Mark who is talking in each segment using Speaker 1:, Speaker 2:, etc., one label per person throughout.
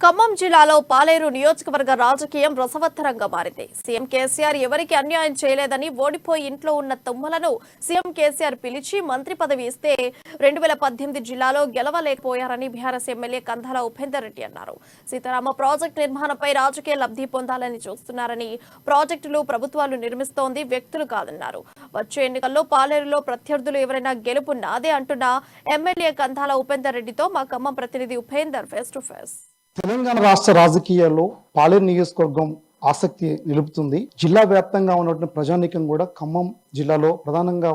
Speaker 1: ఖమ్మం జిల్లాలో పాలేరు నియోజకవర్గ రాజకీయం రసవత్తరంగా మారింది. సీఎం కేసీఆర్ ఎవరికి అన్యాయం చేయలేదని ఓడిపోయి ఇంట్లో ఉన్న తుమ్మలను సీఎం కేసీఆర్ పిలిచి మంత్రి పదవి ఇస్తే 2018 జిల్లాలో గెలవలేకపోయారని బీఆర్ఎస్ ఎమ్మెల్యే కందాల ఉపేందర్ రెడ్డి అన్నారు. సీతారామ ప్రాజెక్టు నిర్మాణంపై రాజకీయ లబ్ధి పొందాలని చూస్తున్నారని, ప్రాజెక్టులు ప్రభుత్వాలు నిర్మిస్తోంది వ్యక్తులు కాదన్నారు. వచ్చే ఎన్నికల్లో పాలేరులో ప్రత్యర్థులు ఎవరైనా గెలుపు నాదే అంటున్న ఎమ్మెల్యే కందాల ఉపేందర్ రెడ్డితో మా ఖమ్మం ప్రతినిధి Upender face to face.
Speaker 2: Telangana రాష్ట్ర రాజకీయాల్లో పాలేరు నియోజకవర్గం ఆసక్తి నిలుపుతుంది. జిల్లా వ్యాప్తంగా ఉన్నటువంటి ప్రజానీకం కూడా ఖమ్మం జిల్లాలో ప్రధానంగా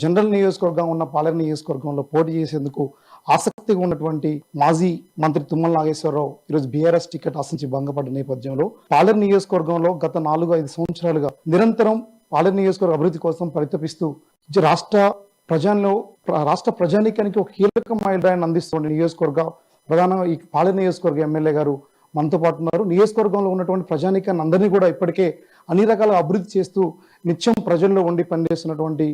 Speaker 2: జనరల్ నియోజకవర్గం ఉన్న పాలేరు నియోజకవర్గంలో పోటీ చేసేందుకు ఆసక్తిగా ఉన్నటువంటి మాజీ మంత్రి తుమ్మల నాగేశ్వరరావు ఈరోజు బీఆర్ఎస్ టికెట్ ఆశించి భంగపడ్డ నేపథ్యంలో పాలేరు నియోజకవర్గంలో గత 4-5 సంవత్సరాలుగా నిరంతరం పాలేరు నియోజకవర్గ అభివృద్ధి కోసం పరితపిస్తూ రాష్ట్ర ప్రజానీకానికి ఒక కీలక మైలురాయిని అందిస్తున్న నియోజకవర్గ ప్రధానంగా ఈ పాలేరు నియోజకవర్గ ఎమ్మెల్యే గారు మనతో పాటు ఉన్నారు. నియోజకవర్గంలో ఉన్నటువంటి ప్రజానీకాన్ని అందరినీ కూడా ఇప్పటికే అన్ని రకాల అభివృద్ధి చేస్తూ నిత్యం ప్రజల్లో ఉండి పనిచేస్తున్నటువంటి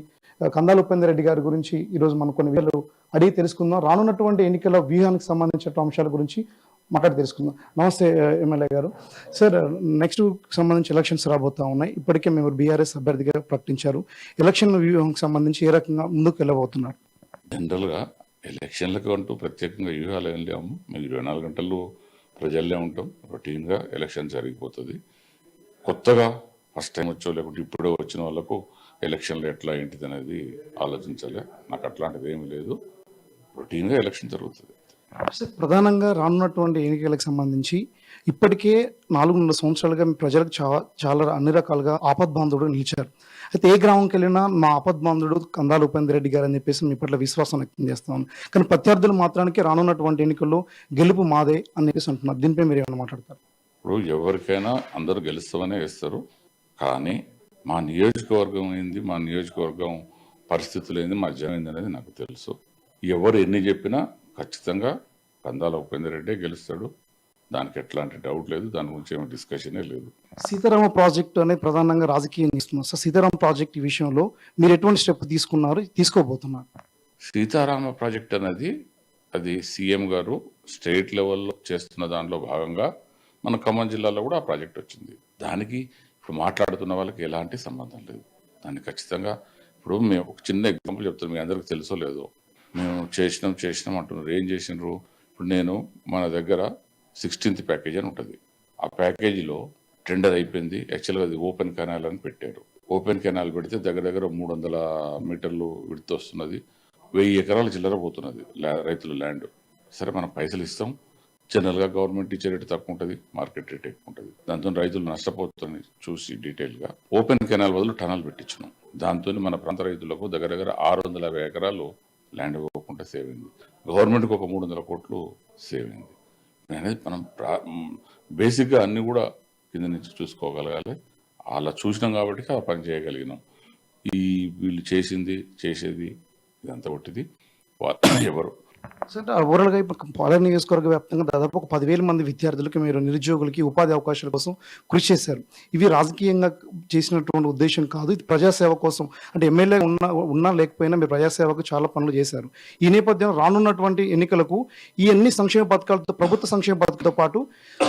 Speaker 2: కందాల ఉపేందర్ రెడ్డి గారి గురించి ఈరోజు మనం కొన్ని విషయాలు అడిగి తెలుసుకుందాం. రానున్నటువంటి ఎన్నికల వ్యూహానికి సంబంధించిన అంశాల గురించి మాట్లాడి తెలుసుకుందాం. నమస్తే ఎమ్మెల్యే గారు. సార్, నెక్స్ట్ సంబంధించి ఎలక్షన్స్ రాబోతా ఉన్నాయి. ఇప్పటికే మేము బీఆర్ఎస్ అభ్యర్థిగా ప్రకటించారు. ఎలక్షన్ వ్యూహానికి సంబంధించి ఏ రకంగా ముందుకు వెళ్ళబోతున్నారు?
Speaker 3: జనరల్గా ఎలక్షన్లకు అంటూ ప్రత్యేకంగా వ్యూహాలు ఏం లేము. మేము 24 గంటలు ప్రజల్లే ఉంటాం. రొటీన్గా ఎలక్షన్ జరిగిపోతుంది. కొత్తగా ఫస్ట్ టైం వచ్చో లేకుంటే ఇప్పుడే వచ్చిన వాళ్ళకు ఎలక్షన్లు ఎట్లా ఏంటిది అనేది ఆలోచించాలి. నాకు అట్లాంటిది ఏమీ లేదు. రొటీన్గా ఎలక్షన్ జరుగుతుంది.
Speaker 2: ప్రధానంగా రానున్నటువంటి ఎన్నికలకు సంబంధించి ఇప్పటికే 4 సంవత్సరాలుగా మీ ప్రజలకు చాలా అన్ని రకాలుగా ఆపద్బాంధుడు నిలిచారు. అయితే ఏ గ్రామంకి వెళ్ళినా మా ఆపద్బాంధుడు కందాల ఉపేందర్ రెడ్డి గారు అని చెప్పేసి మీ పట్ల విశ్వాసం వ్యక్తం చేస్తాను. కానీ ప్రత్యర్థులు మాత్రానికి రానున్నటువంటి ఎన్నికల్లో గెలుపు మాదే అని చెప్పేసి అంటున్నారు. దీనిపై మీరు ఏమైనా మాట్లాడతారు?
Speaker 3: ఇప్పుడు ఎవరికైనా అందరూ గెలుస్తామనే వేస్తారు. కానీ మా నియోజకవర్గం ఏంది, మా నియోజకవర్గం పరిస్థితులు ఏంది, మా జనం ఏంది అనేది నాకు తెలుసు. ఎవరు ఎన్ని చెప్పినా ఖచ్చితంగా కందాల ఉపేందర్ రెడ్డి గెలుస్తాడు. దానికి ఎట్లాంటి డౌట్ లేదు. దాని గురించి ఏమో డిస్కషనే లేదు.
Speaker 2: సీతారామ ప్రాజెక్టు అనేది ప్రధానంగా రాజకీయం ఇస్తున్నారు. సార్, సీతారామ ప్రాజెక్టు విషయంలో మీరు ఎటువంటి స్టెప్ తీసుకోబోతున్నారు?
Speaker 3: సీతారామ ప్రాజెక్ట్ అనేది అది సీఎం గారు స్టేట్ లెవెల్లో చేస్తున్న దానిలో భాగంగా మన ఖమ్మం జిల్లాలో కూడా ఆ ప్రాజెక్ట్ వచ్చింది. దానికి ఇప్పుడు మాట్లాడుతున్న వాళ్ళకి ఎలాంటి సంబంధం లేదు. దాన్ని ఖచ్చితంగా ఇప్పుడు మేము ఒక చిన్న ఎగ్జాంపుల్ చెప్తాను, మీ అందరికి తెలుసో లేదో. మేము చేసినాం అంటున్నారు. ఏం చేసినారు? ఇప్పుడు నేను మన దగ్గర 16th ప్యాకేజ్ అని ఉంటుంది. ఆ ప్యాకేజీలో టెండర్ అయిపోయింది. యాక్చువల్గా అది ఓపెన్ కెనాల్ అని పెట్టారు. ఓపెన్ కెనాల్ పెడితే దగ్గర 300 మీటర్లు విడుతూ వస్తున్నది. 1000 ఎకరాల చిల్లర పోతున్నది రైతుల ల్యాండ్. సరే, మనం పైసలు ఇస్తాం. జనరల్గా గవర్నమెంట్ ఇచ్చే రేటు తక్కువ ఉంటుంది, మార్కెట్ రేట్ ఎక్కువ ఉంటుంది. దాంతో రైతులు నష్టపోతుందని చూసి డీటెయిల్గా ఓపెన్ కెనాల్ బదులు టనల్ పెట్టించినాం. దాంతో మన ప్రాంత రైతులకు దగ్గర 650 ఎకరాలు ల్యాండ్ ఇవ్వకుండా సేవ్ అయింది. గవర్నమెంట్కి ఒక 300 కోట్లు సేవ్ అయింది అనేది మనం బేసిక్గా అన్ని కూడా కింద నుంచి చూసుకోగలగాలి. అలా చూసినాం కాబట్టి ఆ పని చేయగలిగినాం. వీళ్ళు చేసేది ఇదంతా ఒకటిది ఎవరు.
Speaker 2: సార్, ఓవరాల్గా ఇప్పుడు పాలేరు నియోజకవర్గ వ్యాప్తంగా దాదాపు ఒక 10,000 మంది విద్యార్థులకి, మీరు నిరుద్యోగులకి ఉపాధి అవకాశాల కోసం కృషి చేశారు. ఇవి రాజకీయంగా చేసినటువంటి ఉద్దేశం కాదు, ఇది ప్రజాసేవ కోసం. అంటే ఎమ్మెల్యే ఉన్నా లేకపోయినా మీరు ప్రజాసేవకు చాలా పనులు చేశారు. ఈ నేపథ్యంలో రానున్నటువంటి ఎన్నికలకు ఈ అన్ని సంక్షేమ పథకాలతో, ప్రభుత్వ సంక్షేమ పథకాలతో పాటు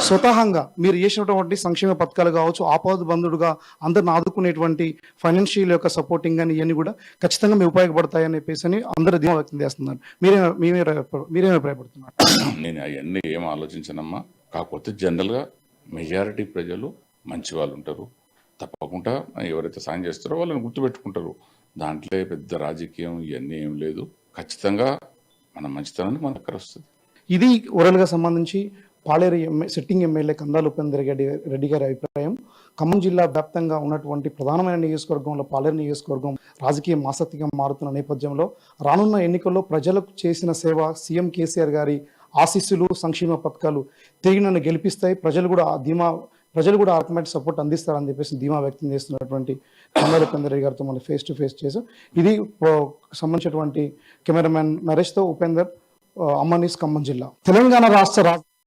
Speaker 2: స్వతహాగా మీరు చేసినటువంటి సంక్షేమ పథకాలు కావచ్చు, ఆపద బంధుడుగా అందరిని ఆదుకునేటువంటి ఫైనాన్షియల్ యొక్క సపోర్టింగ్ అని ఇవన్నీ కూడా ఖచ్చితంగా మీకు ఉపయోగపడతాయని చెప్పేసి అందరూ ధీమా వ్యక్తం చేస్తున్నారు. మీరేం అభిప్రాయపడుతున్నారు?
Speaker 3: నేను అవన్నీ ఏం ఆలోచించనమ్మా. కాకపోతే జనరల్గా మెజారిటీ ప్రజలు మంచి వాళ్ళు ఉంటారు. తప్పకుండా ఎవరైతే సాయం చేస్తారో వాళ్ళని గుర్తుపెట్టుకుంటారు. దాంట్లో పెద్ద రాజకీయం ఇవన్నీ ఏం లేదు. ఖచ్చితంగా మన మంచితనాన్ని మన దగ్గర వస్తుంది.
Speaker 2: ఇది ఓవరాల్గా సంబంధించి పాలేరు సిట్టింగ్ ఎమ్మెల్యే కందాల ఉపేందర్ రెడ్డి గారి అభిప్రాయం. ఖమ్మం జిల్లా వ్యాప్తంగా ఉన్నటువంటి ప్రధానమైన నియోజకవర్గంలో పాలేరు నియోజకవర్గం రాజకీయ ఆసక్తిగా మారుతున్న నేపథ్యంలో రానున్న ఎన్నికల్లో ప్రజలకు చేసిన సేవ, సీఎం కేసీఆర్ గారి ఆశీస్సులు, సంక్షేమ పథకాలు తిరిగి నన్ను గెలిపిస్తాయి, ప్రజలు కూడా ఆటోమేటిక్ సపోర్ట్ అందిస్తారని చెప్పేసి ధీమా వ్యక్తం చేస్తున్నటువంటి కందాల ఉపేందర్ రెడ్డి గారితో మనం ఫేస్ టు ఫేస్ చేసాం. ఇది సంబంధించినటువంటి కెమెరామ్యాన్ నరేష్తో ఉపేందర్, అమ్మనీస్, ఖమ్మం జిల్లా. తెలంగాణ రాష్ట్ర